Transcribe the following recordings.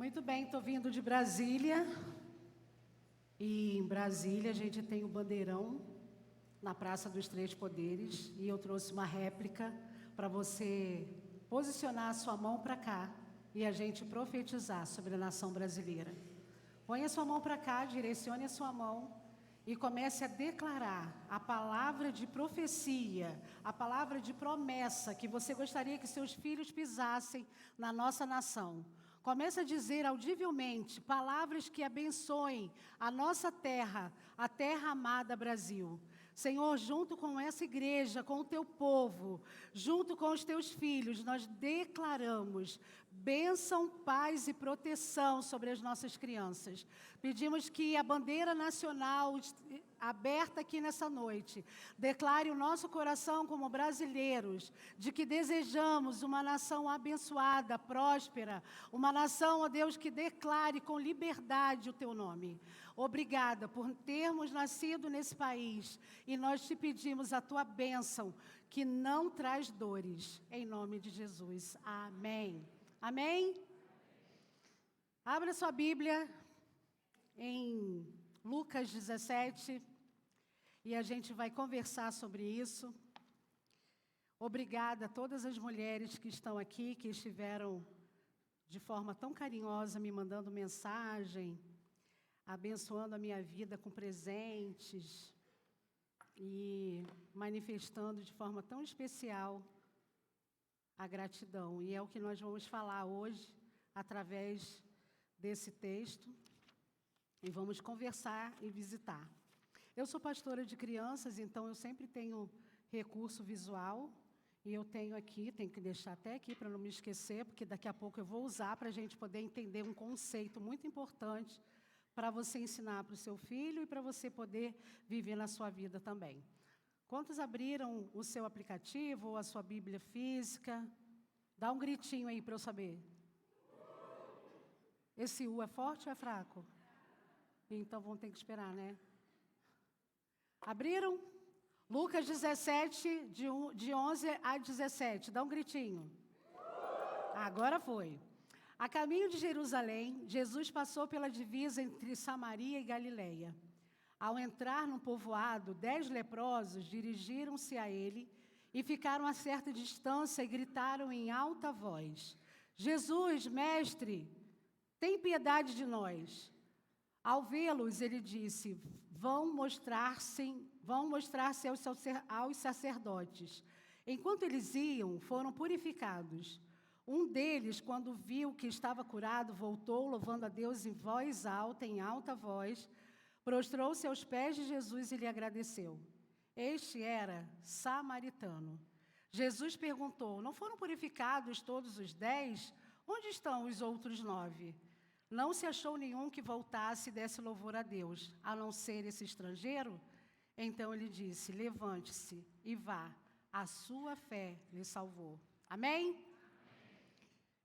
Muito bem, estou vindo de Brasília. E em Brasília a gente tem o bandeirão na Praça dos Três Poderes. E eu trouxe uma réplica para você posicionar a sua mão para cá e a gente profetizar sobre a nação brasileira. Põe a sua mão para cá, direcione a sua mão e comece a declarar a palavra de profecia, a palavra de promessa que você gostaria que seus filhos pisassem na nossa nação. Comece a dizer audivelmente palavras que abençoem a nossa terra, a terra amada Brasil. Senhor, junto com essa igreja, com o teu povo, junto com os teus filhos, nós declaramos bênção, paz e proteção sobre as nossas crianças. Pedimos que a bandeira nacional aberta aqui nessa noite declare o nosso coração como brasileiros, de que desejamos uma nação abençoada, próspera, uma nação, ó Deus, que declare com liberdade o teu nome. Obrigada por termos nascido nesse país e nós te pedimos a tua bênção, que não traz dores, em nome de Jesus. Amém. Amém? Abra sua Bíblia em Lucas 17 e a gente vai conversar sobre isso. Obrigada a todas as mulheres que estão aqui, que estiveram de forma tão carinhosa me mandando mensagem, abençoando a minha vida com presentes e manifestando de forma tão especial a gratidão. E é o que nós vamos falar hoje, através desse texto, e vamos conversar e visitar. Eu sou pastora de crianças, então eu sempre tenho recurso visual, e eu tenho que deixar até aqui para não me esquecer, porque daqui a pouco eu vou usar para a gente poder entender um conceito muito importante para você ensinar para o seu filho e para você poder viver na sua vida também. Quantos abriram o seu aplicativo ou a sua Bíblia física? Dá um gritinho aí para eu saber. Esse U é forte ou é fraco? Então vão ter que esperar, né? Abriram? Lucas 17, de 11 a 17. Dá um gritinho. Agora foi. A caminho de Jerusalém, Jesus passou pela divisa entre Samaria e Galileia. Ao entrar num povoado, 10 leprosos dirigiram-se a ele e ficaram a certa distância e gritaram em alta voz: Jesus, mestre, tem piedade de nós. Ao vê-los, ele disse: vão mostrar-se aos sacerdotes. Enquanto eles iam, foram purificados. Um deles, quando viu que estava curado, voltou, louvando a Deus em voz alta, em alta voz, prostrou-se aos pés de Jesus e lhe agradeceu. Este era samaritano. Jesus perguntou: não foram purificados todos os 10? Onde estão os outros 9? Não se achou nenhum que voltasse e desse louvor a Deus, a não ser esse estrangeiro? Então ele disse: levante-se e vá, a sua fé lhe salvou. Amém?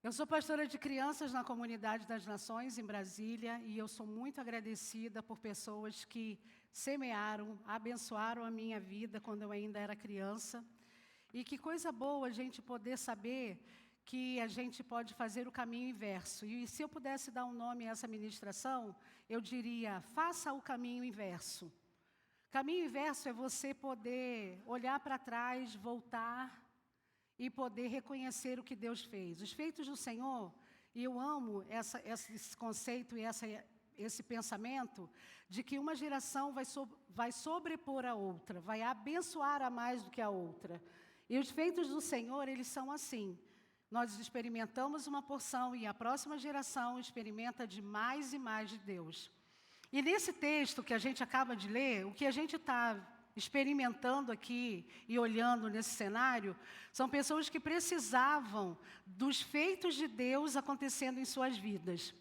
Eu sou pastora de crianças na Comunidade das Nações, em Brasília, e eu sou muito agradecida por pessoas que semearam, abençoaram a minha vida quando eu ainda era criança. E que coisa boa a gente poder saber que a gente pode fazer o caminho inverso. E se eu pudesse dar um nome a essa ministração, eu diria: faça o caminho inverso. Caminho inverso é você poder olhar para trás, voltar e poder reconhecer o que Deus fez. Os feitos do Senhor, e eu amo esse conceito e esse pensamento de que uma geração vai sobrepor a outra, vai abençoar a mais do que a outra. E os feitos do Senhor, eles são assim. Nós experimentamos uma porção e a próxima geração experimenta de mais e mais de Deus. E nesse texto que a gente acaba de ler, o que a gente está experimentando aqui e olhando nesse cenário, são pessoas que precisavam dos feitos de Deus acontecendo em suas vidas.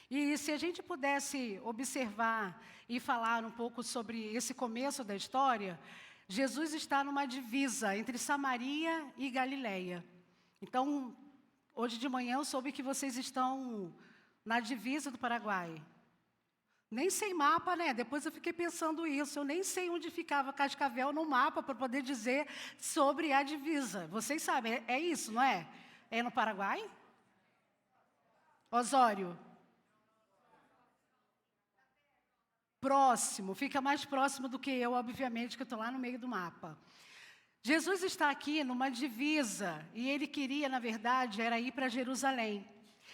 E se a gente pudesse observar e falar um pouco sobre esse começo da história, Jesus está numa divisa entre Samaria e Galileia. Então, hoje de manhã eu soube que vocês estão na divisa do Paraguai. Nem sei mapa, né? Depois eu fiquei pensando isso. Eu nem sei onde ficava Cascavel no mapa para poder dizer sobre a divisa. Vocês sabem, é isso, não é? É no Paraguai? Osório. próximo, fica mais próximo do que eu, obviamente, que eu estou lá no meio do mapa. Jesus está aqui numa divisa, e ele queria, na verdade, era ir para Jerusalém.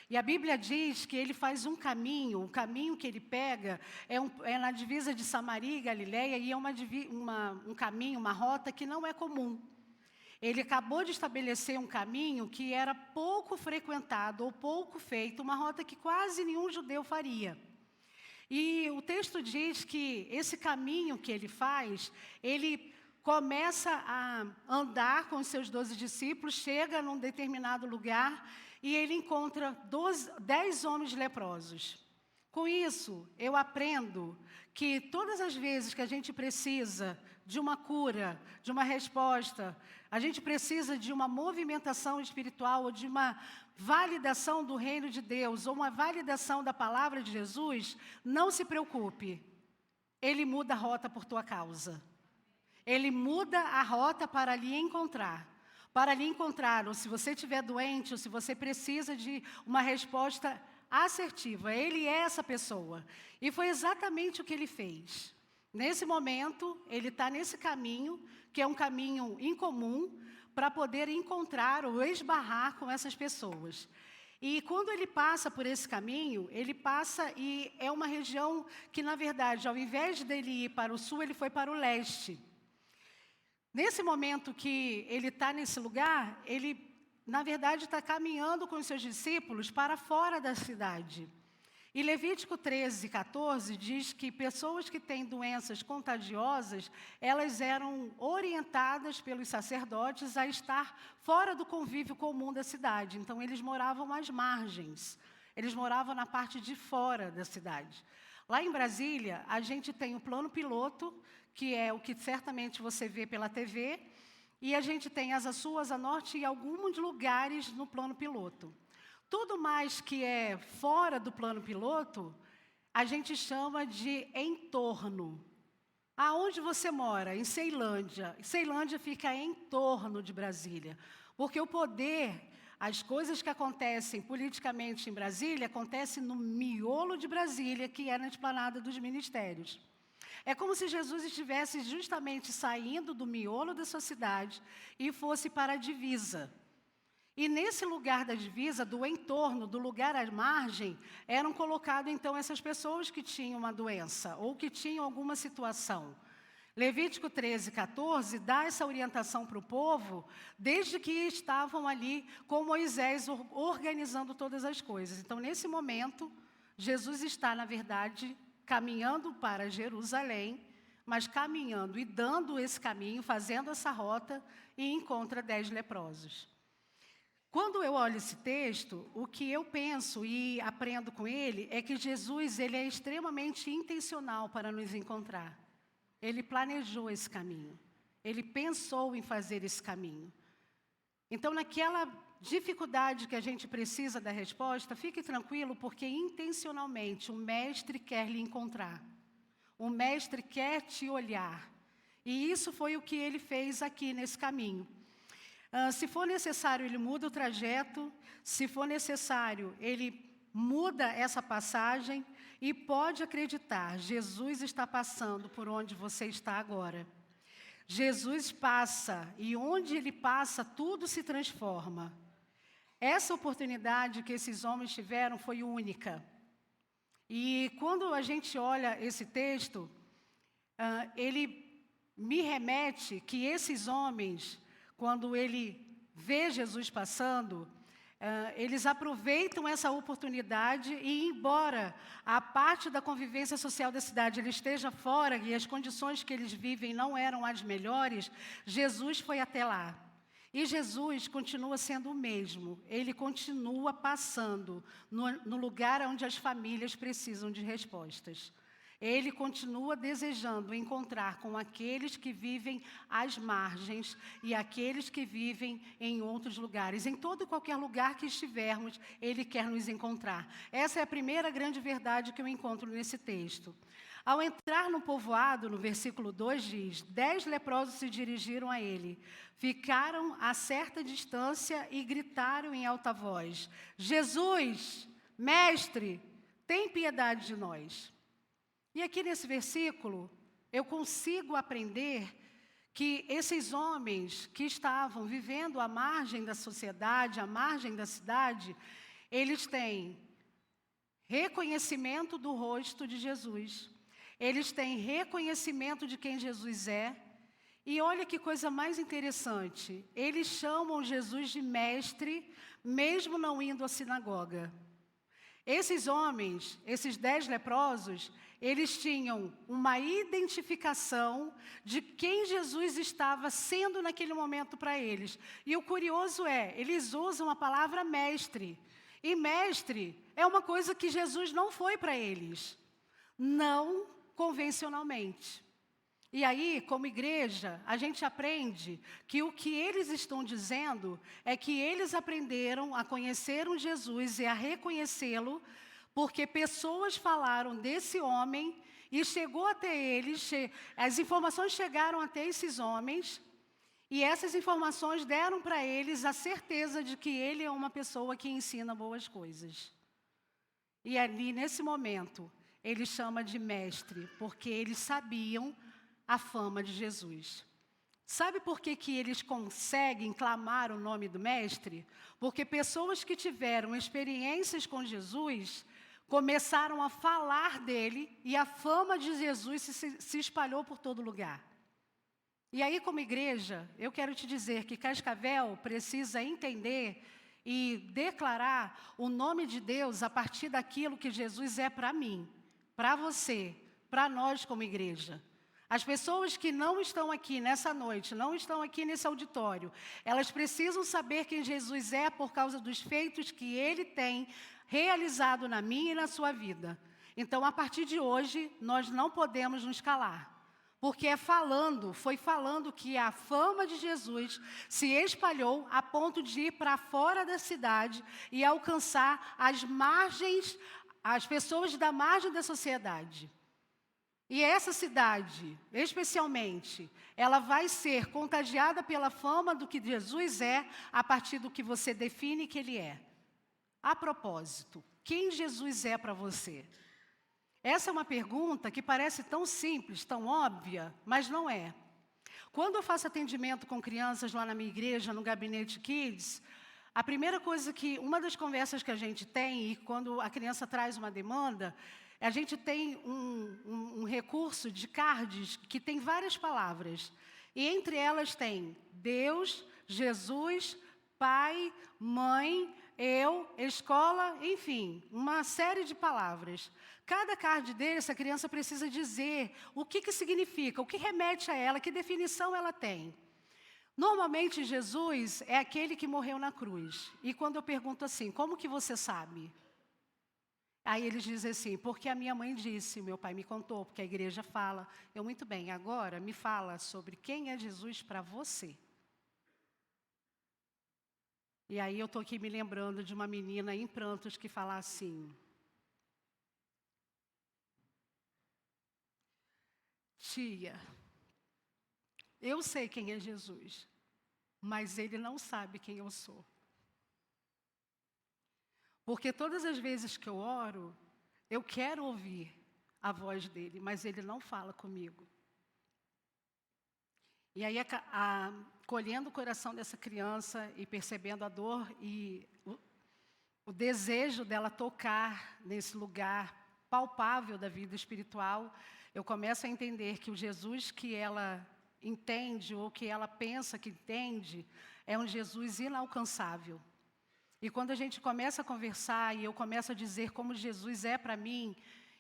E a Bíblia diz que ele faz um caminho, o caminho que ele pega é na divisa de Samaria e Galileia, e é um caminho, uma rota que não é comum. Ele acabou de estabelecer um caminho que era pouco frequentado ou pouco feito, uma rota que quase nenhum judeu faria. E o texto diz que esse caminho que ele faz, ele começa a andar com os seus 12 discípulos, chega num determinado lugar e ele encontra 10 homens leprosos. Com isso, eu aprendo que todas as vezes que a gente precisa de uma cura, de uma resposta, a gente precisa de uma movimentação espiritual ou de uma validação do reino de Deus ou uma validação da palavra de Jesus, não se preocupe. Ele muda a rota por tua causa. Ele muda a rota para lhe encontrar. Para lhe encontrar, ou se você estiver doente, ou se você precisa de uma resposta assertiva. Ele é essa pessoa. E foi exatamente o que ele fez. Nesse momento, ele está nesse caminho, que é um caminho incomum, para poder encontrar ou esbarrar com essas pessoas. E quando ele passa por esse caminho, ele passa e é uma região que, na verdade, ao invés dele ir para o sul, ele foi para o leste. Nesse momento que ele está nesse lugar, ele, na verdade, está caminhando com os seus discípulos para fora da cidade. E Levítico 13, 14 diz que pessoas que têm doenças contagiosas, elas eram orientadas pelos sacerdotes a estar fora do convívio comum da cidade. Então, eles moravam às margens, eles moravam na parte de fora da cidade. Lá em Brasília, a gente tem o plano piloto, que é o que certamente você vê pela TV, e a gente tem Asa Sul, Asa Norte e alguns lugares no plano piloto. Tudo mais que é fora do plano piloto, a gente chama de entorno. Aonde você mora? Em Ceilândia. Ceilândia fica em torno de Brasília. Porque o poder, as coisas que acontecem politicamente em Brasília, acontecem no miolo de Brasília, que é na esplanada dos ministérios. É como se Jesus estivesse justamente saindo do miolo da sua cidade e fosse para a divisa. E nesse lugar da divisa, do entorno, do lugar à margem, eram colocadas então essas pessoas que tinham uma doença ou que tinham alguma situação. Levítico 13, 14 dá essa orientação para o povo, desde que estavam ali com Moisés organizando todas as coisas. Então, nesse momento, Jesus está, na verdade, caminhando para Jerusalém, mas caminhando e dando esse caminho, fazendo essa rota, e encontra 10 leprosos. Quando eu olho esse texto, o que eu penso e aprendo com ele é que Jesus ele é extremamente intencional para nos encontrar. Ele planejou esse caminho. Ele pensou em fazer esse caminho. Então, naquela dificuldade que a gente precisa da resposta, fique tranquilo, porque intencionalmente o Mestre quer lhe encontrar. O Mestre quer te olhar. E isso foi o que ele fez aqui nesse caminho. Se for necessário, ele muda o trajeto. Se for necessário, ele muda essa passagem. E pode acreditar, Jesus está passando por onde você está agora. Jesus passa, e onde ele passa, tudo se transforma. Essa oportunidade que esses homens tiveram foi única. E quando a gente olha esse texto, ele me remete que esses homens, quando ele vê Jesus passando, eles aproveitam essa oportunidade e, embora a parte da convivência social da cidade ele esteja fora e as condições que eles vivem não eram as melhores, Jesus foi até lá. E Jesus continua sendo o mesmo, ele continua passando no lugar onde as famílias precisam de respostas. Ele continua desejando encontrar com aqueles que vivem às margens e aqueles que vivem em outros lugares. Em todo e qualquer lugar que estivermos, Ele quer nos encontrar. Essa é a primeira grande verdade que eu encontro nesse texto. Ao entrar no povoado, no versículo 2 diz, 10 leprosos se dirigiram a ele, ficaram a certa distância e gritaram em alta voz, Jesus, mestre, tem piedade de nós. E aqui nesse versículo, eu consigo aprender que esses homens que estavam vivendo à margem da sociedade, à margem da cidade, eles têm reconhecimento do rosto de Jesus, eles têm reconhecimento de quem Jesus é, e olha que coisa mais interessante, eles chamam Jesus de mestre, mesmo não indo à sinagoga. Esses homens, esses 10 leprosos, eles tinham uma identificação de quem Jesus estava sendo naquele momento para eles. E o curioso é, eles usam a palavra mestre. E mestre é uma coisa que Jesus não foi para eles, não convencionalmente. E aí, como igreja, a gente aprende que o que eles estão dizendo é que eles aprenderam a conhecer um Jesus e a reconhecê-lo, porque pessoas falaram desse homem e chegou até eles, as informações chegaram até esses homens, e essas informações deram para eles a certeza de que ele é uma pessoa que ensina boas coisas. E ali, nesse momento, ele chama de mestre, porque eles sabiam a fama de Jesus. Sabe por que eles conseguem clamar o nome do mestre? Porque pessoas que tiveram experiências com Jesus começaram a falar dele e a fama de Jesus se espalhou por todo lugar. E aí, como igreja, eu quero te dizer que Cascavel precisa entender e declarar o nome de Deus a partir daquilo que Jesus é para mim, para você, para nós como igreja. As pessoas que não estão aqui nessa noite, não estão aqui nesse auditório, elas precisam saber quem Jesus é por causa dos feitos que Ele tem realizado na minha e na sua vida. Então, a partir de hoje, nós não podemos nos calar. Porque foi falando que a fama de Jesus se espalhou a ponto de ir para fora da cidade e alcançar as margens, as pessoas da margem da sociedade. E essa cidade, especialmente, ela vai ser contagiada pela fama do que Jesus é, a partir do que você define que Ele é. A propósito, quem Jesus é para você? Essa é uma pergunta que parece tão simples, tão óbvia, mas não é. Quando eu faço atendimento com crianças lá na minha igreja, no Gabinete Kids, a primeira coisa uma das conversas que a gente tem, e quando a criança traz uma demanda, a gente tem um recurso de cards que tem várias palavras. E entre elas tem Deus, Jesus, Pai, Mãe, eu, escola, enfim, uma série de palavras. Cada card dele, essa criança precisa dizer o que significa, o que remete a ela, que definição ela tem. Normalmente, Jesus é aquele que morreu na cruz. E quando eu pergunto assim, como que você sabe? Aí eles dizem assim, porque a minha mãe disse, meu pai me contou, porque a igreja fala. Eu, muito bem, agora me fala sobre quem é Jesus para você. E aí eu estou aqui me lembrando de uma menina em prantos que fala assim, tia, eu sei quem é Jesus, mas ele não sabe quem eu sou. Porque todas as vezes que eu oro, eu quero ouvir a voz dele, mas ele não fala comigo. E aí, colhendo o coração dessa criança e percebendo a dor e o desejo dela tocar nesse lugar palpável da vida espiritual, eu começo a entender que o Jesus que ela entende ou que ela pensa que entende é um Jesus inalcançável. E quando a gente começa a conversar e eu começo a dizer como Jesus é para mim,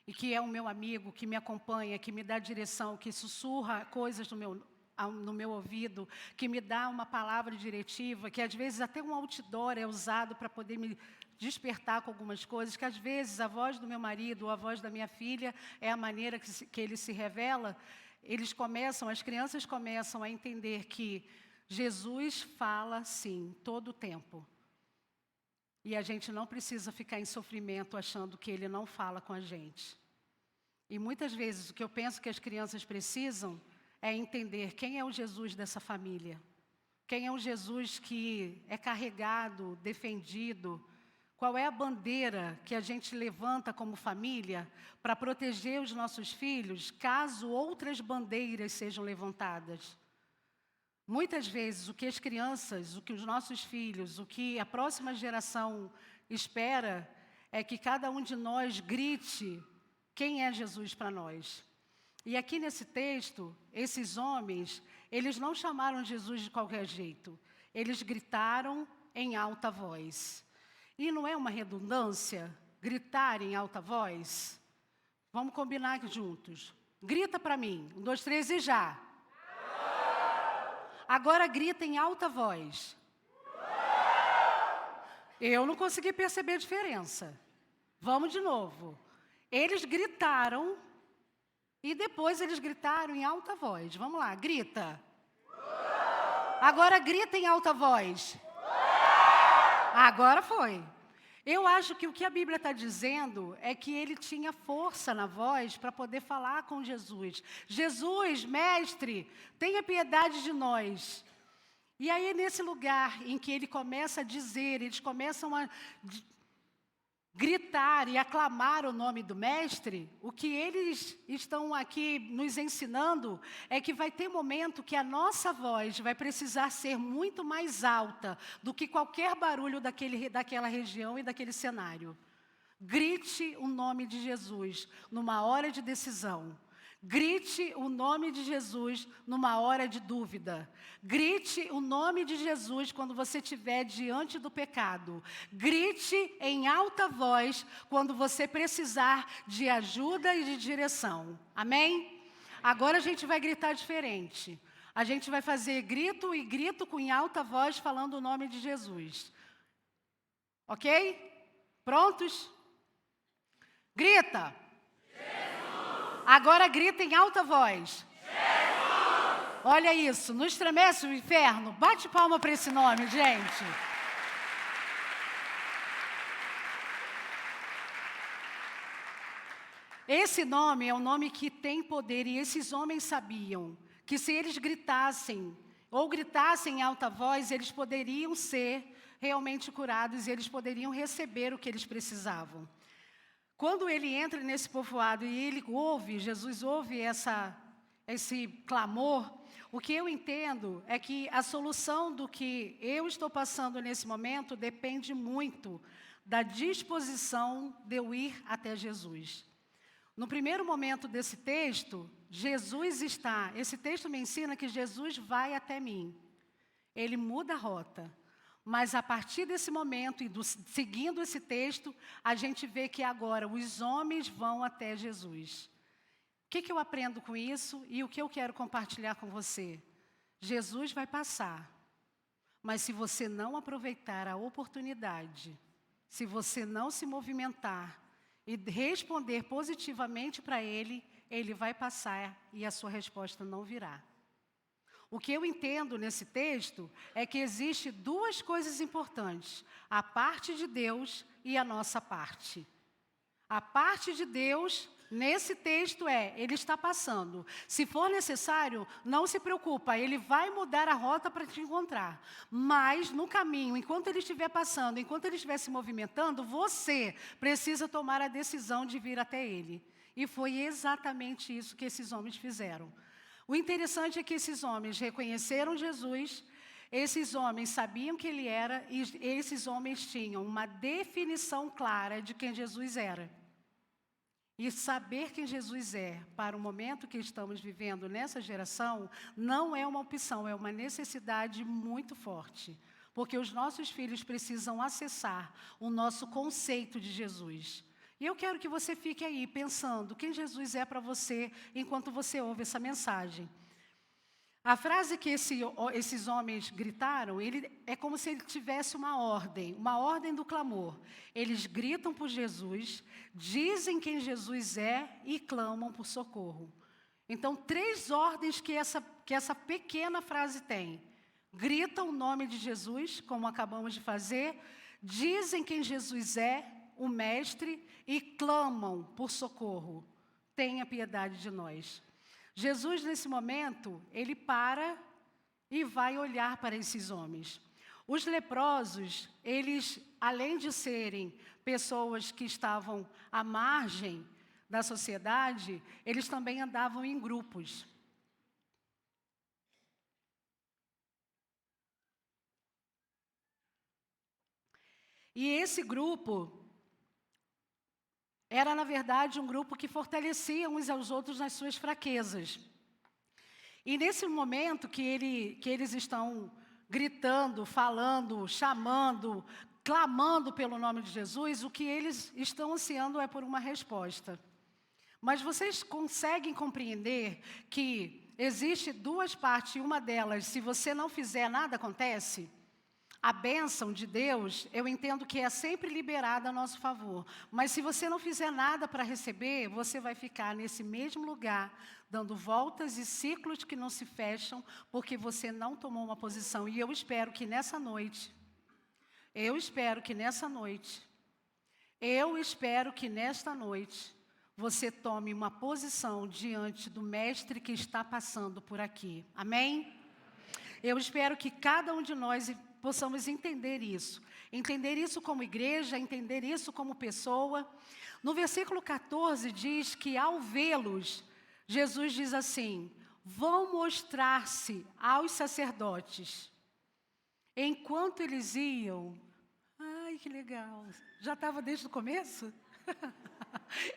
e que é o meu amigo, que me acompanha, que me dá direção, que sussurra coisas no meu ouvido, que me dá uma palavra diretiva, que às vezes até um outdoor é usado para poder me despertar com algumas coisas, que às vezes a voz do meu marido ou a voz da minha filha é a maneira que ele se revela, as crianças começam a entender que Jesus fala sim, todo o tempo. E a gente não precisa ficar em sofrimento achando que ele não fala com a gente. E muitas vezes o que eu penso que as crianças precisam é entender quem é o Jesus dessa família. Quem é o Jesus que é carregado, defendido, Qual é a bandeira que a gente levanta como família para proteger os nossos filhos, caso outras bandeiras sejam levantadas? Muitas vezes, o que as crianças, o que os nossos filhos, o que a próxima geração espera é que cada um de nós grite quem é Jesus para nós. E aqui nesse texto, esses homens, eles não chamaram Jesus de qualquer jeito. Eles gritaram em alta voz. E não é uma redundância gritar em alta voz? Vamos combinar aqui juntos. Grita para mim. 1, 2, 3 e já. Agora grita em alta voz. Eu não consegui perceber a diferença. Vamos de novo. Eles gritaram e depois eles gritaram em alta voz. Vamos lá, grita. Agora grita em alta voz. Agora foi. Eu acho que o que a Bíblia está dizendo é que ele tinha força na voz para poder falar com Jesus. Jesus, mestre, tenha piedade de nós. E aí é nesse lugar em que ele começa a dizer, eles começam a gritar e aclamar o nome do mestre, o que eles estão aqui nos ensinando é que vai ter momento que a nossa voz vai precisar ser muito mais alta do que qualquer barulho daquela região e daquele cenário. Grite o nome de Jesus numa hora de decisão. Grite o nome de Jesus numa hora de dúvida. Grite o nome de Jesus quando você estiver diante do pecado. Grite em alta voz quando você precisar de ajuda e de direção. Amém? Agora a gente vai gritar diferente. A gente vai fazer grito e grito com em alta voz falando o nome de Jesus. Ok? Prontos? Grita! Agora grita em alta voz. Jesus! Olha isso, não estremece o inferno. Bate palma para esse nome, gente. Esse nome é um nome que tem poder e esses homens sabiam que se eles gritassem ou gritassem em alta voz, eles poderiam ser realmente curados e eles poderiam receber o que eles precisavam. Quando ele entra nesse povoado e ele ouve, Jesus ouve esse clamor, o que eu entendo é que a solução do que eu estou passando nesse momento depende muito da disposição de eu ir até Jesus. No primeiro momento desse texto, esse texto me ensina que Jesus vai até mim. Ele muda a rota. Mas a partir desse momento, seguindo esse texto, a gente vê que agora os homens vão até Jesus. O que eu aprendo com isso e o que eu quero compartilhar com você? Jesus vai passar, mas se você não aproveitar a oportunidade, se você não se movimentar e responder positivamente para ele, ele vai passar e a sua resposta não virá. O que eu entendo nesse texto é que existe duas coisas importantes: a parte de Deus e a nossa parte. A parte de Deus, nesse texto ele está passando. Se for necessário, não se preocupa, ele vai mudar a rota para te encontrar. Mas, no caminho, enquanto ele estiver passando, enquanto ele estiver se movimentando, você precisa tomar a decisão de vir até ele. E foi exatamente isso que esses homens fizeram. O interessante é que esses homens reconheceram Jesus, esses homens sabiam que ele era, e esses homens tinham uma definição clara de quem Jesus era. E saber quem Jesus é para o momento que estamos vivendo nessa geração não é uma opção, é uma necessidade muito forte. Porque os nossos filhos precisam acessar o nosso conceito de Jesus. E eu quero que você fique aí pensando quem Jesus é para você enquanto você ouve essa mensagem. A frase que esses homens gritaram, é como se ele tivesse uma ordem do clamor. Eles gritam por Jesus, dizem quem Jesus é e clamam por socorro. Então, 3 ordens que essa pequena frase tem. Gritam o nome de Jesus, como acabamos de fazer, dizem quem Jesus é, o mestre, e clamam por socorro. Tenha piedade de nós. Jesus, nesse momento, ele para e vai olhar para esses homens. Os leprosos, eles, além de serem pessoas que estavam à margem da sociedade, eles também andavam em grupos. E esse grupo era, na verdade, um grupo que fortalecia uns aos outros nas suas fraquezas. E nesse momento que eles estão gritando, falando, chamando, clamando pelo nome de Jesus, o que eles estão ansiando é por uma resposta. Mas vocês conseguem compreender que existe duas partes, e uma delas, se você não fizer, nada acontece? A bênção de Deus, eu entendo que é sempre liberada a nosso favor. Mas se você não fizer nada para receber, você vai ficar nesse mesmo lugar, dando voltas e ciclos que não se fecham, porque você não tomou uma posição. E eu espero que nessa noite, nesta noite, você tome uma posição diante do Mestre que está passando por aqui. Amém? Eu espero que cada um de nós possamos entender isso como igreja, entender isso como pessoa. No versículo 14 diz que ao vê-los, Jesus diz assim: vão mostrar-se aos sacerdotes. Enquanto eles iam, ai que legal, já estava desde o começo?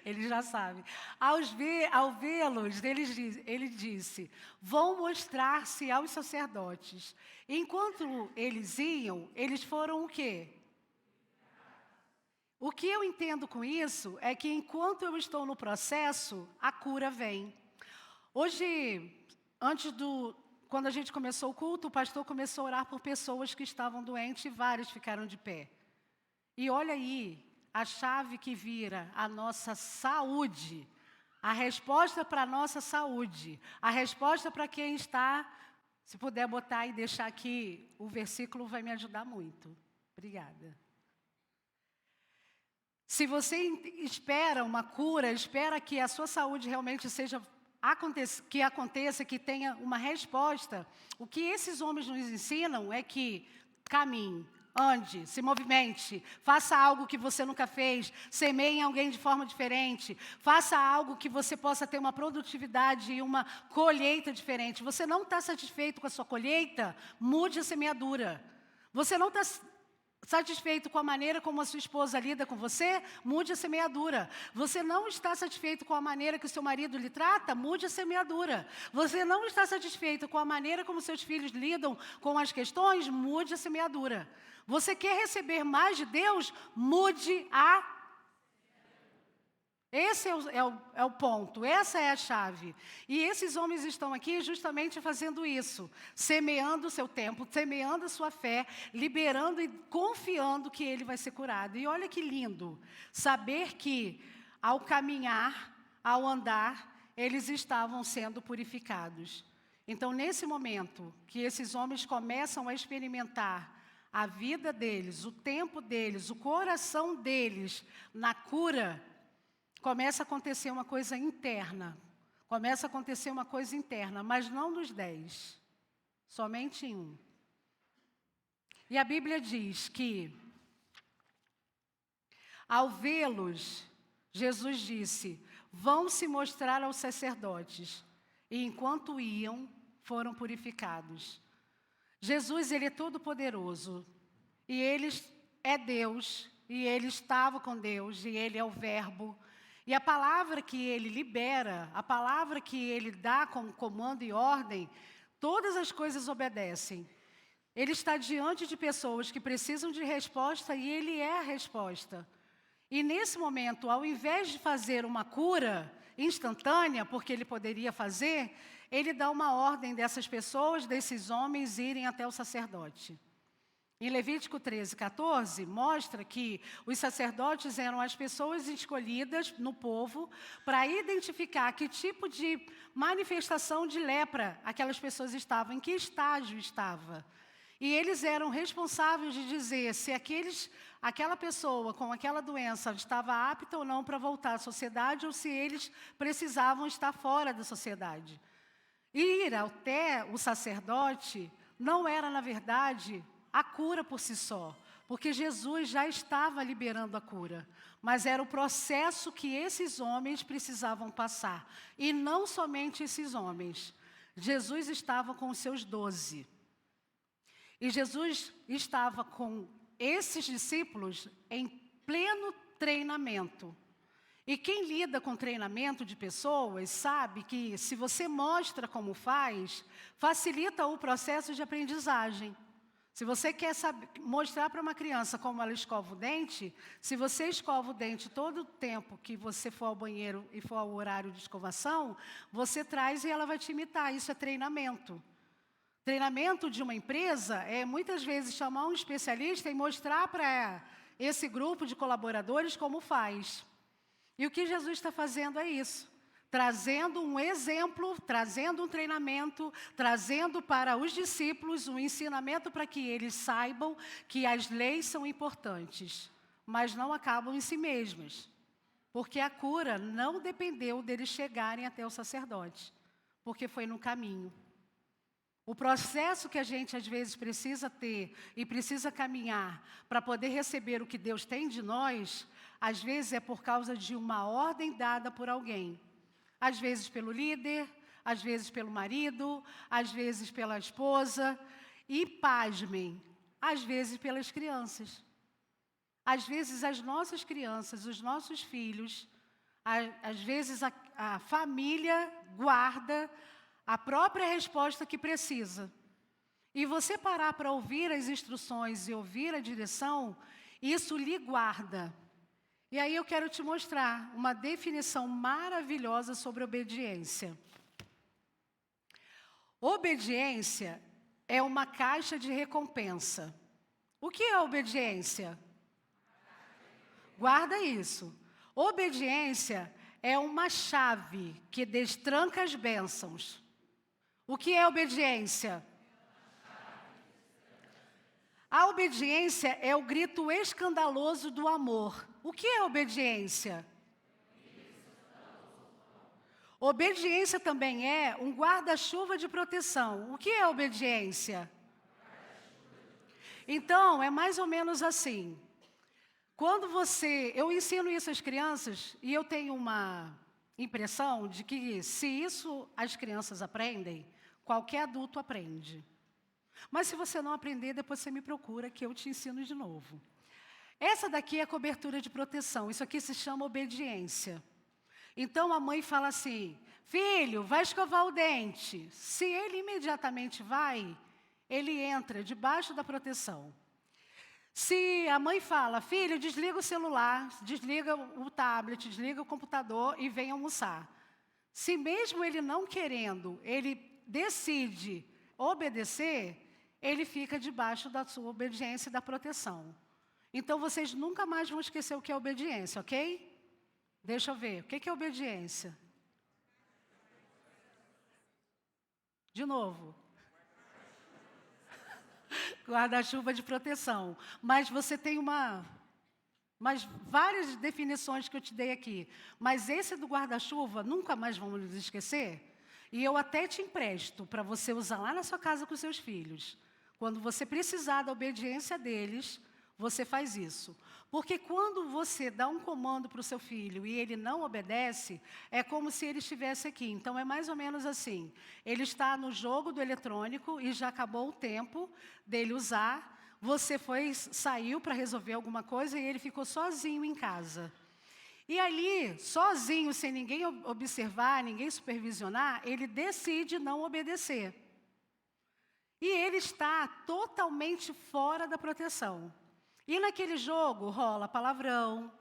Ele já sabe. Ao vê-los, ele disse, vão mostrar-se aos sacerdotes. Enquanto eles iam, eles foram o quê? O que eu entendo com isso é que enquanto eu estou no processo, a cura vem. Hoje, quando a gente começou o culto, o pastor começou a orar por pessoas que estavam doentes e várias ficaram de pé. E olha aí, a chave que vira a nossa saúde, a resposta para a nossa saúde, a resposta para quem está, se puder botar e deixar aqui, o versículo vai me ajudar muito. Obrigada. Se você espera uma cura, espera que a sua saúde realmente aconteça, que tenha uma resposta, o que esses homens nos ensinam é que caminhe, ande, se movimente, faça algo que você nunca fez, semeie em alguém de forma diferente, faça algo que você possa ter uma produtividade e uma colheita diferente. Você não está satisfeito com a sua colheita? Mude a semeadura. Você não está satisfeito com a maneira como a sua esposa lida com você? Mude a semeadura. Você não está satisfeito com a maneira que o seu marido lhe trata? Mude a semeadura. Você não está satisfeito com a maneira como seus filhos lidam com as questões? Mude a semeadura. Você quer receber mais de Deus? Mude a... Esse é o ponto, essa é a chave. E esses homens estão aqui justamente fazendo isso, semeando o seu tempo, semeando a sua fé, liberando e confiando que ele vai ser curado. E olha que lindo, saber que ao caminhar, ao andar, eles estavam sendo purificados. Então, nesse momento que esses homens começam a experimentar a vida deles, o tempo deles, o coração deles na cura, começa a acontecer uma coisa interna. Mas não nos 10, somente em 1. E a Bíblia diz que, ao vê-los, Jesus disse, vão se mostrar aos sacerdotes. E enquanto iam, foram purificados. Jesus, ele é todo poderoso. E ele é Deus. E ele estava com Deus. E ele é o Verbo. E a palavra que ele libera, a palavra que ele dá como comando e ordem, todas as coisas obedecem. Ele está diante de pessoas que precisam de resposta e ele é a resposta. E nesse momento, ao invés de fazer uma cura instantânea, porque ele poderia fazer, ele dá uma ordem dessas pessoas, desses homens, irem até o sacerdote. Em Levítico 13, 14, mostra que os sacerdotes eram as pessoas escolhidas no povo para identificar que tipo de manifestação de lepra aquelas pessoas estavam, em que estágio estava. E eles eram responsáveis de dizer se aquela pessoa com aquela doença estava apta ou não para voltar à sociedade ou se eles precisavam estar fora da sociedade. Ir até o sacerdote não era, na verdade, a cura por si só, porque Jesus já estava liberando a cura, mas era o processo que esses homens precisavam passar, e não somente esses homens. Jesus estava com os seus 12, e Jesus estava com esses discípulos em pleno treinamento. E quem lida com treinamento de pessoas sabe que se você mostra como faz, facilita o processo de aprendizagem. Se você quer mostrar para uma criança como ela escova o dente, se você escova o dente todo o tempo que você for ao banheiro e for ao horário de escovação, você traz e ela vai te imitar. Isso é treinamento. Treinamento de uma empresa é muitas vezes chamar um especialista e mostrar para esse grupo de colaboradores como faz. E o que Jesus está fazendo é isso, trazendo um exemplo, trazendo um treinamento, trazendo para os discípulos um ensinamento para que eles saibam que as leis são importantes, mas não acabam em si mesmas, porque a cura não dependeu deles chegarem até o sacerdote, porque foi no caminho. O processo que a gente às vezes precisa ter e precisa caminhar para poder receber o que Deus tem de nós, às vezes é por causa de uma ordem dada por alguém. Às vezes pelo líder, às vezes pelo marido, às vezes pela esposa e, pasmem, às vezes pelas crianças. Às vezes as nossas crianças, os nossos filhos, às vezes a família guarda a própria resposta que precisa. E você parar para ouvir as instruções e ouvir a direção, isso lhe guarda. E aí eu quero te mostrar uma definição maravilhosa sobre obediência. Obediência é uma caixa de recompensa. O que é obediência? Guarda isso. Obediência é uma chave que destranca as bênçãos. O que é obediência? A obediência é o grito escandaloso do amor. O que é obediência? Obediência também é um guarda-chuva de proteção. O que é obediência? Então, é mais ou menos assim. Quando eu ensino isso às crianças, e eu tenho uma impressão de que se isso as crianças aprendem, qualquer adulto aprende. Mas se você não aprender, depois você me procura que eu te ensino de novo. Essa daqui é a cobertura de proteção, isso aqui se chama obediência. Então a mãe fala assim, filho, vai escovar o dente. Se ele imediatamente vai, ele entra debaixo da proteção. Se a mãe fala, filho, desliga o celular, desliga o tablet, desliga o computador e vem almoçar. Se mesmo ele não querendo, ele decide obedecer, ele fica debaixo da sua obediência e da proteção. Então, vocês nunca mais vão esquecer o que é obediência, ok? Deixa eu ver, o que é obediência? De novo. Guarda-chuva de proteção. Mas você tem várias definições que eu te dei aqui. Mas esse do guarda-chuva, nunca mais vamos nos esquecer. E eu até te empresto para você usar lá na sua casa com seus filhos. Quando você precisar da obediência deles, você faz isso. Porque quando você dá um comando para o seu filho e ele não obedece, é como se ele estivesse aqui. Então, é mais ou menos assim. Ele está no jogo do eletrônico e já acabou o tempo dele usar. Você saiu para resolver alguma coisa e ele ficou sozinho em casa. E ali, sozinho, sem ninguém observar, ninguém supervisionar, ele decide não obedecer. E ele está totalmente fora da proteção. E naquele jogo rola palavrão,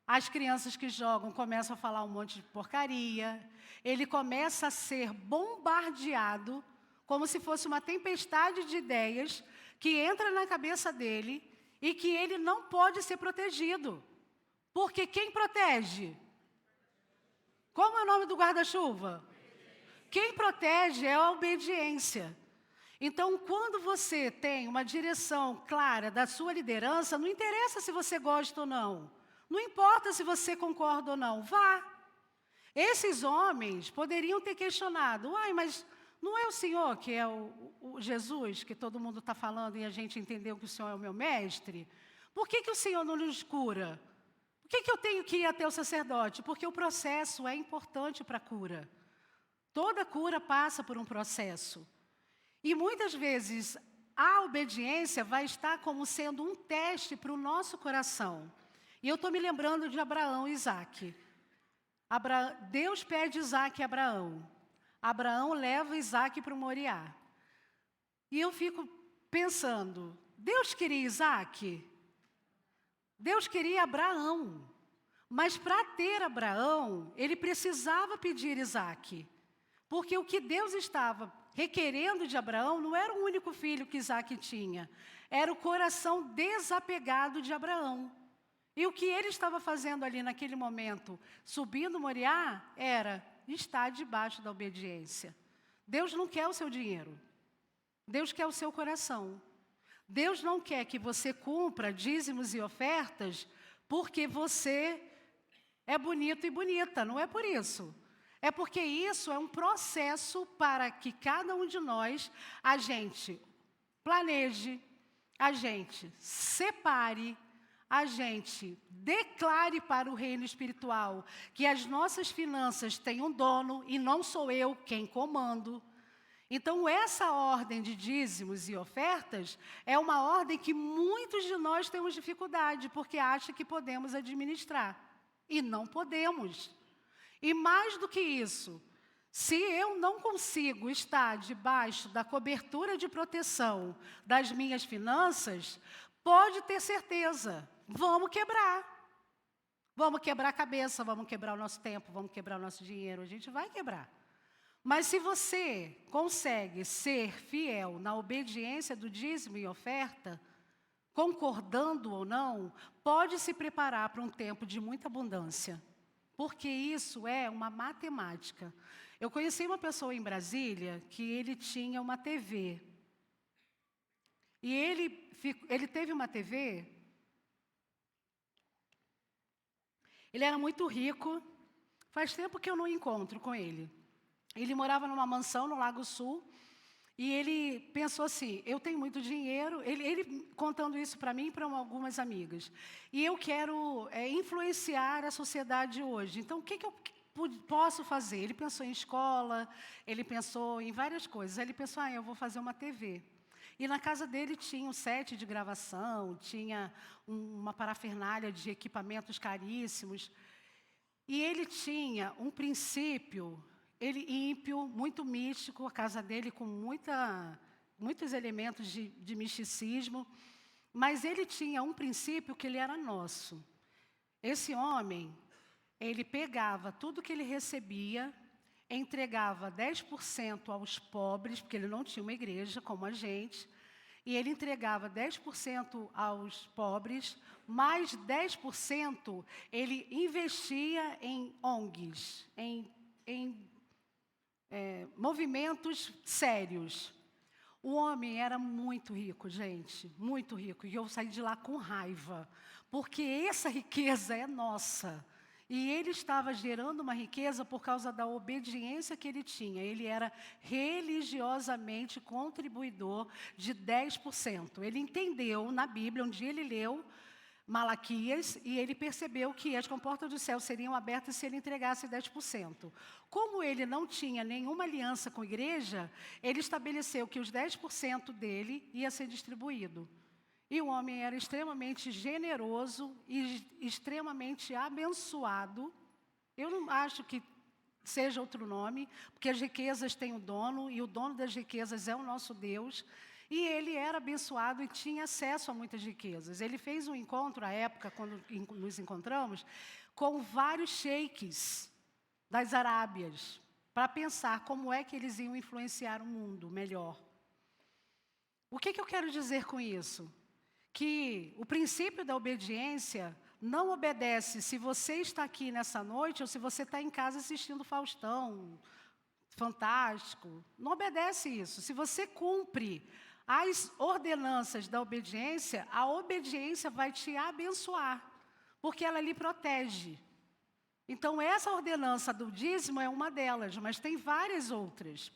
as crianças que jogam começam a falar um monte de porcaria, ele começa a ser bombardeado como se fosse uma tempestade de ideias que entra na cabeça dele e que ele não pode ser protegido. Porque quem protege? Como é o nome do guarda-chuva? Quem protege é a obediência. Então, quando você tem uma direção clara da sua liderança, não interessa se você gosta ou não. Não importa se você concorda ou não, vá. Esses homens poderiam ter questionado, mas Não é o Senhor que é o Jesus, que todo mundo está falando e a gente entendeu que o Senhor é o meu mestre? Por que o Senhor não nos cura? Por que eu tenho que ir até o sacerdote? Porque o processo é importante para a cura. Toda cura passa por um processo. E muitas vezes a obediência vai estar como sendo um teste para o nosso coração. E eu estou me lembrando de Abraão e Isaque. Deus pede Isaque a Abraão. Abraão leva Isaque para o Moriá. E eu fico pensando, Deus queria Isaque? Deus queria Abraão. Mas para ter Abraão, ele precisava pedir Isaque. Porque o que Deus estava requerendo de Abraão não era o único filho que Isaque tinha. Era o coração desapegado de Abraão. E o que ele estava fazendo ali naquele momento, subindo Moriá, era estar debaixo da obediência. Deus não quer o seu dinheiro. Deus quer o seu coração. Deus não quer que você cumpra dízimos e ofertas porque você é bonito e bonita. Não é por isso. É porque isso é um processo para que cada um de nós, a gente planeje, a gente separe, a gente declare para o reino espiritual que as nossas finanças têm um dono e não sou eu quem comando. Então, essa ordem de dízimos e ofertas é uma ordem que muitos de nós temos dificuldade, porque acham que podemos administrar. E não podemos. E mais do que isso, se eu não consigo estar debaixo da cobertura de proteção das minhas finanças, pode ter certeza, vamos quebrar. Vamos quebrar a cabeça, vamos quebrar o nosso tempo, vamos quebrar o nosso dinheiro, a gente vai quebrar. Mas se você consegue ser fiel na obediência do dízimo e oferta, concordando ou não, pode se preparar para um tempo de muita abundância. Porque isso é uma matemática. Eu conheci uma pessoa em Brasília que ele tinha uma TV. E ele teve uma TV. Ele era muito rico. Faz tempo que eu não encontro com ele. Ele morava numa mansão no Lago Sul. E ele pensou assim, eu tenho muito dinheiro, ele contando isso para mim e para algumas amigas. E eu quero influenciar a sociedade hoje. Então, o que eu posso fazer? Ele pensou em escola, ele pensou em várias coisas. Aí ele pensou, eu vou fazer uma TV. E na casa dele tinha um set de gravação, tinha uma parafernália de equipamentos caríssimos. E ele tinha um princípio... Ele ímpio, muito místico, a casa dele com muitos elementos de misticismo, mas ele tinha um princípio que ele era nosso. Esse homem, ele pegava tudo que ele recebia, entregava 10% aos pobres, porque ele não tinha uma igreja como a gente, e ele entregava 10% aos pobres, mais 10% ele investia em ONGs, em movimentos sérios. O homem era muito rico, gente, muito rico. E eu saí de lá com raiva, porque essa riqueza é nossa. E ele estava gerando uma riqueza por causa da obediência que ele tinha. Ele era religiosamente contribuidor de 10%. Ele entendeu na Bíblia, um dia ele leu Malaquias, e ele percebeu que as comportas do céu seriam abertas se ele entregasse 10%. Como ele não tinha nenhuma aliança com a igreja, ele estabeleceu que os 10% dele ia ser distribuído. E o homem era extremamente generoso e extremamente abençoado. Eu não acho que seja outro nome, porque as riquezas têm um dono, e o dono das riquezas é o nosso Deus. E ele era abençoado e tinha acesso a muitas riquezas. Ele fez um encontro, à época, quando nos encontramos, com vários sheiks das Arábias, para pensar como é que eles iam influenciar o mundo melhor. O que eu quero dizer com isso? Que o princípio da obediência não obedece se você está aqui nessa noite ou se você está em casa assistindo Faustão, Fantástico. Não obedece isso. Se você cumpre as ordenanças da obediência, a obediência vai te abençoar, porque ela lhe protege. Então, essa ordenança do dízimo é uma delas, mas tem várias outras.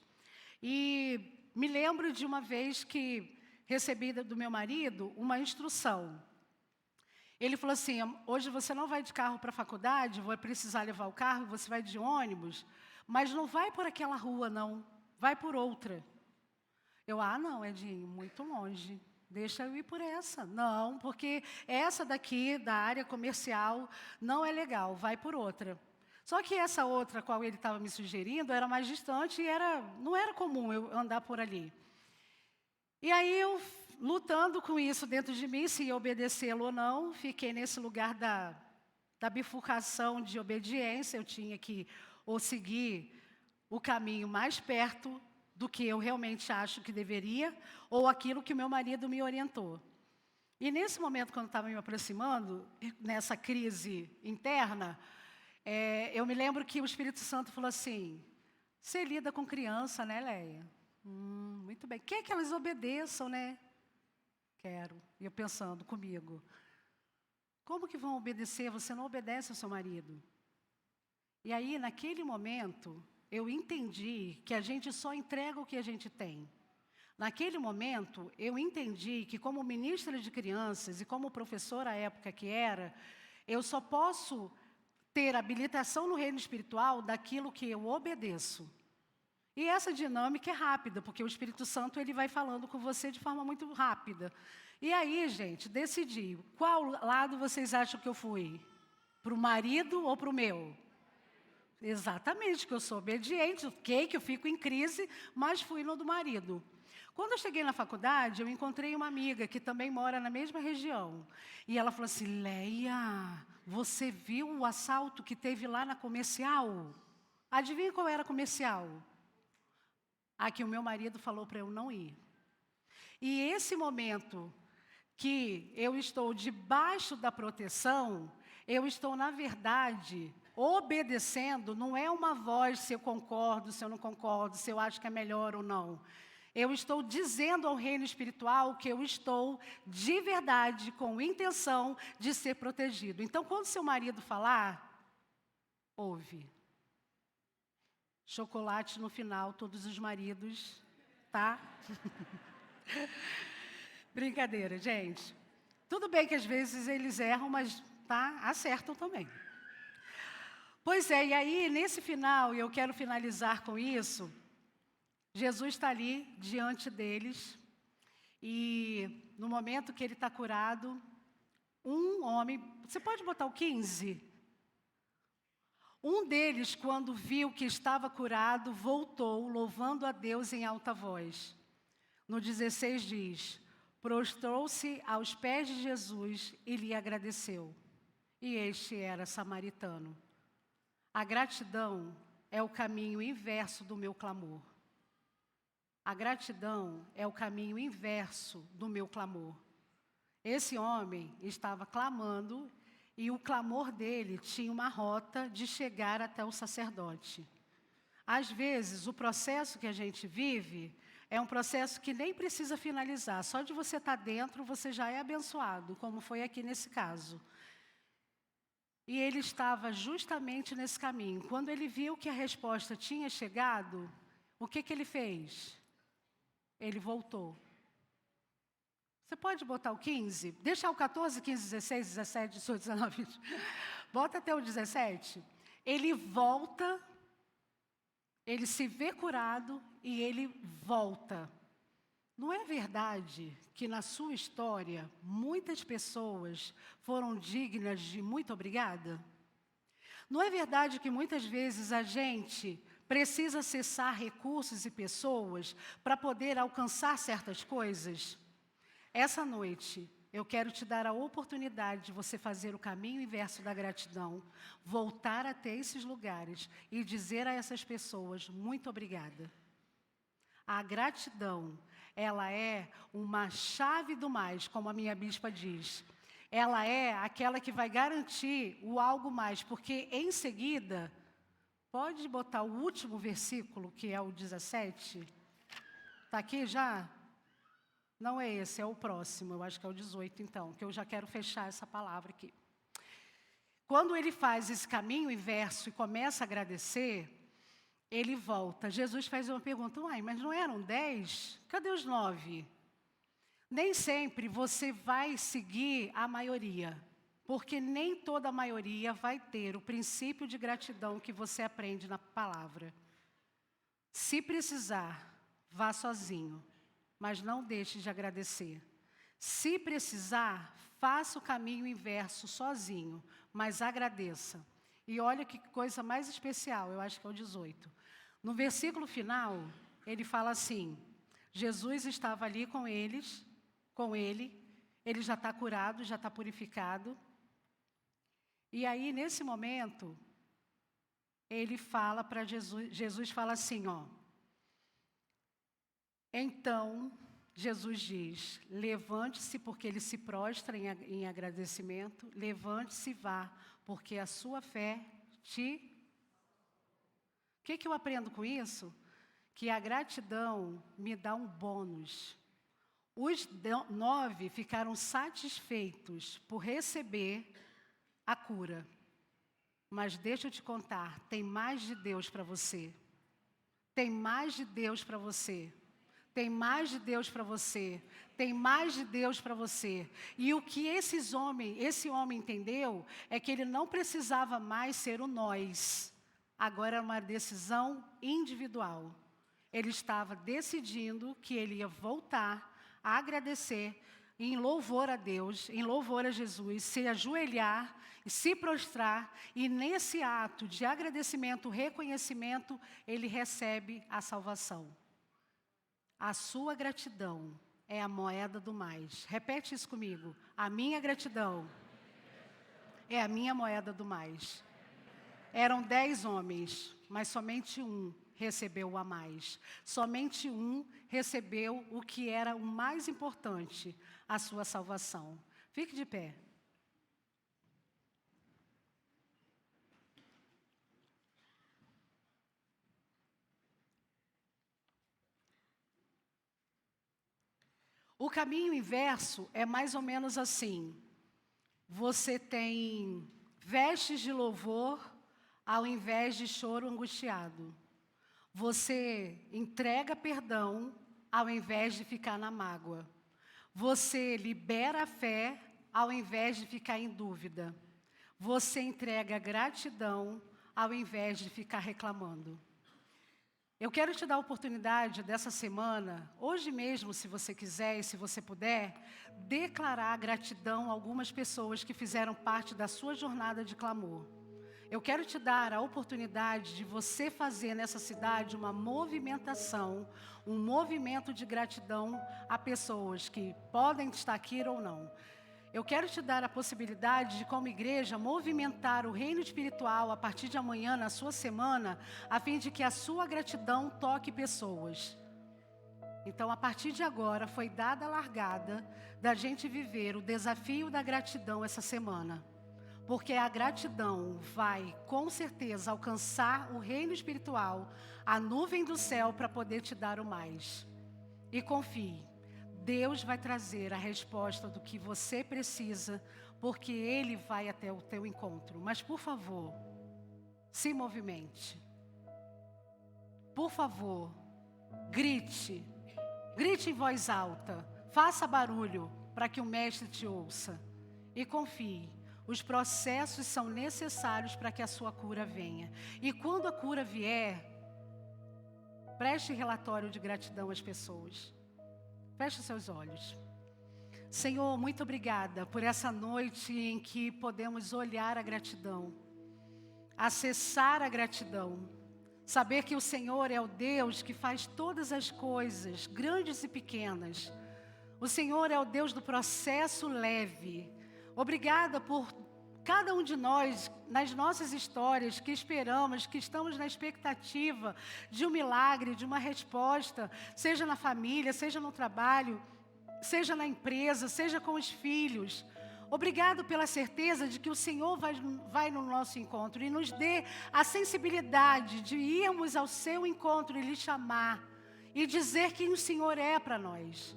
E me lembro de uma vez que recebi do meu marido uma instrução. Ele falou assim, hoje você não vai de carro para a faculdade, vai precisar levar o carro, você vai de ônibus, mas não vai por aquela rua, não, vai por outra. Eu, não, Edinho, muito longe, deixa eu ir por essa. Não, porque essa daqui, da área comercial, não é legal, vai por outra. Só que essa outra, a qual ele estava me sugerindo, era mais distante e não era comum eu andar por ali. E aí eu, lutando com isso dentro de mim, se ia obedecê-lo ou não, fiquei nesse lugar da bifurcação de obediência. Eu tinha que ou seguir o caminho mais perto do que eu realmente acho que deveria, ou aquilo que o meu marido me orientou. E nesse momento, quando eu estava me aproximando, nessa crise interna, eu me lembro que o Espírito Santo falou assim, você lida com criança, né, Leia? Muito bem. Quer que elas obedeçam, né? Quero. E eu pensando comigo, como que vão obedecer? Você não obedece ao seu marido. E aí, naquele momento, eu entendi que a gente só entrega o que a gente tem. Naquele momento, eu entendi que como ministra de crianças e como professora à época que era, eu só posso ter habilitação no reino espiritual daquilo que eu obedeço. E essa dinâmica é rápida, porque o Espírito Santo ele vai falando com você de forma muito rápida. E aí, gente, decidi, qual lado vocês acham que eu fui? Para o marido ou para o meu? Exatamente, que eu sou obediente, ok, que eu fico em crise, mas fui no do marido. Quando eu cheguei na faculdade, eu encontrei uma amiga que também mora na mesma região. E ela falou assim, Leia, você viu o assalto que teve lá na comercial? Adivinha qual era a comercial? A que o meu marido falou para eu não ir. E esse momento que eu estou debaixo da proteção, eu estou, na verdade, obedecendo, não é uma voz se eu concordo, se eu não concordo, se eu acho que é melhor ou não. Eu estou dizendo ao reino espiritual que eu estou, de verdade, com intenção de ser protegido. Então, quando seu marido falar, ouve. Chocolate no final, todos os maridos, tá? Brincadeira, gente. Tudo bem que às vezes eles erram, mas tá, acertam também. Pois é, e aí, nesse final, e eu quero finalizar com isso, Jesus está ali diante deles, e no momento que ele está curado, um homem, você pode botar o 15? Um deles, quando viu que estava curado, voltou, louvando a Deus em alta voz. No 16 diz, prostrou-se aos pés de Jesus e lhe agradeceu. E este era samaritano. A gratidão é o caminho inverso do meu clamor. A gratidão é o caminho inverso do meu clamor. Esse homem estava clamando e o clamor dele tinha uma rota de chegar até o sacerdote. Às vezes, o processo que a gente vive é um processo que nem precisa finalizar. Só de você estar dentro, você já é abençoado, como foi aqui nesse caso. E ele estava justamente nesse caminho. Quando ele viu que a resposta tinha chegado, o que ele fez? Ele voltou. Você pode botar o 15? Deixa o 14, 15, 16, 17, 18, 19, 20. Bota até o 17. Ele volta, ele se vê curado e ele volta. Não é verdade que na sua história muitas pessoas foram dignas de muito obrigada? Não é verdade que muitas vezes a gente precisa acessar recursos e pessoas para poder alcançar certas coisas? Essa noite, eu quero te dar a oportunidade de você fazer o caminho inverso da gratidão, voltar até esses lugares e dizer a essas pessoas, muito obrigada. A gratidão, ela é uma chave do mais, como a minha bispa diz. Ela é aquela que vai garantir o algo mais, porque em seguida, pode botar o último versículo, que é o 17? Está aqui já? Não é esse, é o próximo, eu acho que é o 18 então, que eu já quero fechar essa palavra aqui. Quando ele faz esse caminho inverso e começa a agradecer, ele volta. Jesus faz uma pergunta: uai, mas não eram 10? Cadê os 9? Nem sempre você vai seguir a maioria, porque nem toda a maioria vai ter o princípio de gratidão que você aprende na palavra. Se precisar, vá sozinho, mas não deixe de agradecer. Se precisar, faça o caminho inverso sozinho, mas agradeça. E olha que coisa mais especial, eu acho que é o 18. No versículo final, ele fala assim: Jesus estava ali com ele, ele já está curado, já está purificado. E aí, nesse momento, ele fala para Jesus fala assim, ó. Então, Jesus diz: levante-se, porque ele se prostra em agradecimento. Levante-se e vá, porque a sua fé te... O que eu aprendo com isso? Que a gratidão me dá um bônus. Os 9 ficaram satisfeitos por receber a cura. Mas deixa eu te contar, tem mais de Deus para você. Tem mais de Deus para você. Tem mais de Deus para você. Tem mais de Deus para você. E o que esse homem entendeu é que ele não precisava mais ser o nós. Agora era uma decisão individual. Ele estava decidindo que ele ia voltar a agradecer em louvor a Deus, em louvor a Jesus, se ajoelhar e se prostrar, e nesse ato de agradecimento, reconhecimento, ele recebe a salvação. A sua gratidão é a moeda do mais. Repete isso comigo. A minha gratidão é a minha moeda do mais. Eram 10 homens, mas somente um recebeu a mais. Somente um recebeu o que era o mais importante, a sua salvação. Fique de pé. O caminho inverso é mais ou menos assim. Você tem vestes de louvor ao invés de choro angustiado. Você entrega perdão ao invés de ficar na mágoa. Você libera a fé ao invés de ficar em dúvida. Você entrega gratidão ao invés de ficar reclamando. Eu quero te dar a oportunidade dessa semana, hoje mesmo, se você quiser e se você puder, declarar gratidão a algumas pessoas que fizeram parte da sua jornada de clamor. Eu quero te dar a oportunidade de você fazer nessa cidade uma movimentação, um movimento de gratidão a pessoas que podem estar aqui ou não. Eu quero te dar a possibilidade de, como igreja, movimentar o reino espiritual a partir de amanhã, na sua semana, a fim de que a sua gratidão toque pessoas. Então, a partir de agora, foi dada a largada da gente viver o desafio da gratidão essa semana. Porque a gratidão vai, com certeza, alcançar o reino espiritual, a nuvem do céu, para poder te dar o mais. E confie, Deus vai trazer a resposta do que você precisa, porque Ele vai até o teu encontro. Mas, por favor, se movimente. Por favor, grite. Grite em voz alta. Faça barulho para que o Mestre te ouça. E confie. Os processos são necessários para que a sua cura venha. E quando a cura vier, preste relatório de gratidão às pessoas. Feche os seus olhos. Senhor, muito obrigada por essa noite em que podemos olhar a gratidão, acessar a gratidão, saber que o Senhor é o Deus que faz todas as coisas, grandes e pequenas. O Senhor é o Deus do processo leve. Obrigada por cada um de nós, nas nossas histórias, que esperamos, que estamos na expectativa de um milagre, de uma resposta, seja na família, seja no trabalho, seja na empresa, seja com os filhos. Obrigado pela certeza de que o Senhor vai no nosso encontro e nos dê a sensibilidade de irmos ao seu encontro e lhe chamar e dizer quem o Senhor é para nós.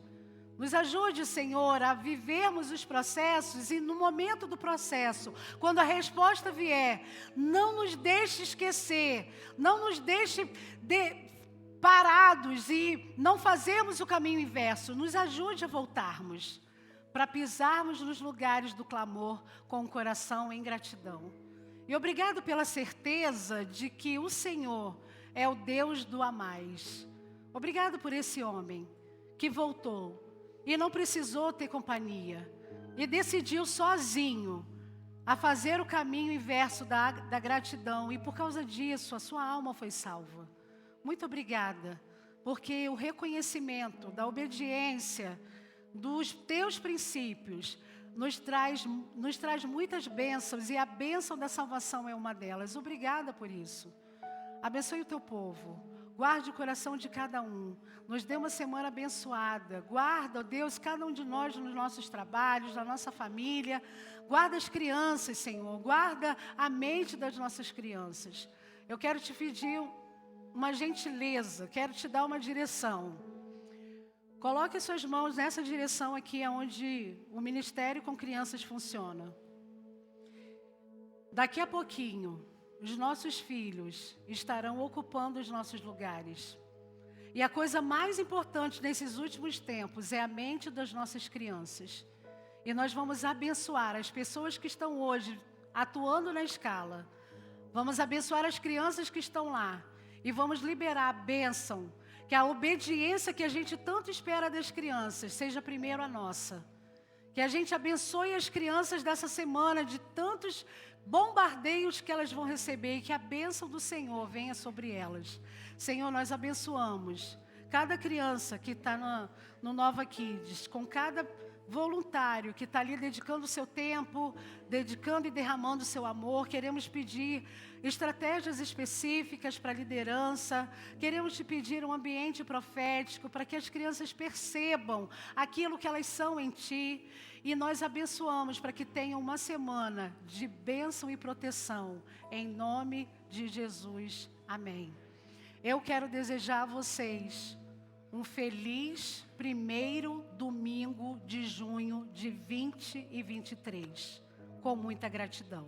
Nos ajude, Senhor, a vivermos os processos e no momento do processo, quando a resposta vier, não nos deixe esquecer, não nos deixe parados e não fazermos o caminho inverso. Nos ajude a voltarmos, para pisarmos nos lugares do clamor com o coração em gratidão. E obrigado pela certeza de que o Senhor é o Deus do a mais. Obrigado por esse homem que voltou e não precisou ter companhia, e decidiu sozinho a fazer o caminho inverso da gratidão, e por causa disso a sua alma foi salva. Muito obrigada, porque o reconhecimento da obediência dos teus princípios nos traz muitas bênçãos, e a bênção da salvação é uma delas. Obrigada por isso. Abençoe o teu povo. Guarde o coração de cada um. Nos dê uma semana abençoada. Guarda, ó Deus, cada um de nós nos nossos trabalhos, na nossa família. Guarda as crianças, Senhor. Guarda a mente das nossas crianças. Eu quero te pedir uma gentileza. Quero te dar uma direção. Coloque as suas mãos nessa direção aqui, onde o Ministério com Crianças funciona. Daqui a pouquinho, os nossos filhos estarão ocupando os nossos lugares. E a coisa mais importante nesses últimos tempos é a mente das nossas crianças. E nós vamos abençoar as pessoas que estão hoje atuando na escala. Vamos abençoar as crianças que estão lá. E vamos liberar a bênção, que a obediência que a gente tanto espera das crianças seja primeiro a nossa. Que a gente abençoe as crianças dessa semana de tantos bombardeios que elas vão receber, e que a bênção do Senhor venha sobre elas. Senhor, nós abençoamos cada criança que está no Nova Kids, com cada voluntário que está ali dedicando o seu tempo, dedicando e derramando o seu amor. Queremos pedir estratégias específicas para a liderança, queremos te pedir um ambiente profético para que as crianças percebam aquilo que elas são em Ti, e nós abençoamos para que tenham uma semana de bênção e proteção, em nome de Jesus, amém. Eu quero desejar a vocês um feliz primeiro domingo de junho de 2023, com muita gratidão.